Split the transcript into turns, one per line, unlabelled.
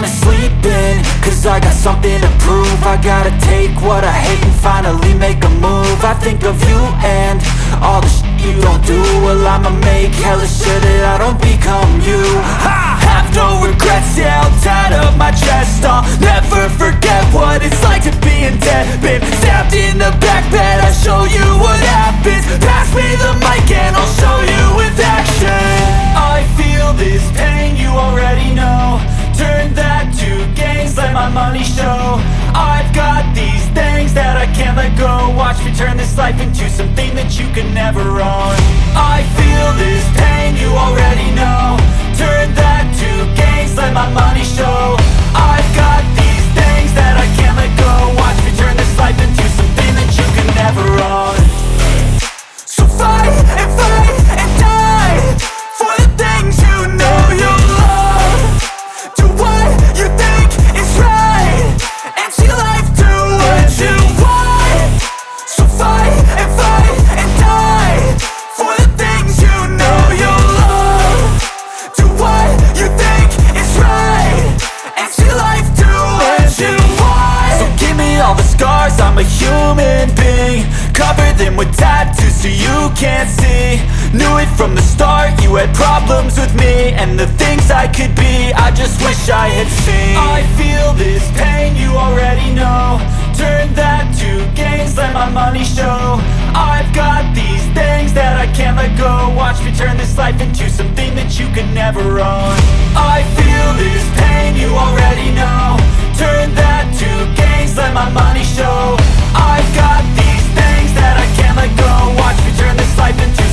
sleeping, cause I got something to prove. I gotta take what I hate and finally make a move. I think of you and all the shit you don't do. Well, I'ma make hella sure that I don't become you. I have no regrets, yeah, I'll tie up my chest. I'll never forget what it's like to be in debt. Been stabbed in the back bed, I'll show you what happens. Pass me the mic and I'll show you with action. I feel this pain, you already know. Turn that to gains, let my money show. I've got these things that I can't let go. Watch me turn this life into something that you can never own. I feel this pain, you already know. Turn that to gains, let my money show. I've got these things that I can't let go. Watch me turn this life into something that you can never own. So fight and die for the things you know you love. Do what you think is right and see life do what you want. So fight and die for the things you know you love. Do what you think is right and see life do what you want. So give me all the scars, I'm a human being. Cover them with tattoos so you can't see. Knew it from the start, you had problems with me and the things I could be, I just wish I had seen. I feel this pain, you already know. Turn that to gains, let my money show. I've got these things that I can't let go. Watch me turn this life into something that you can never own. I feel this pain, you already know. Turn that to gains, let my money show. I've got these things that I can't let go. Watch me turn this life into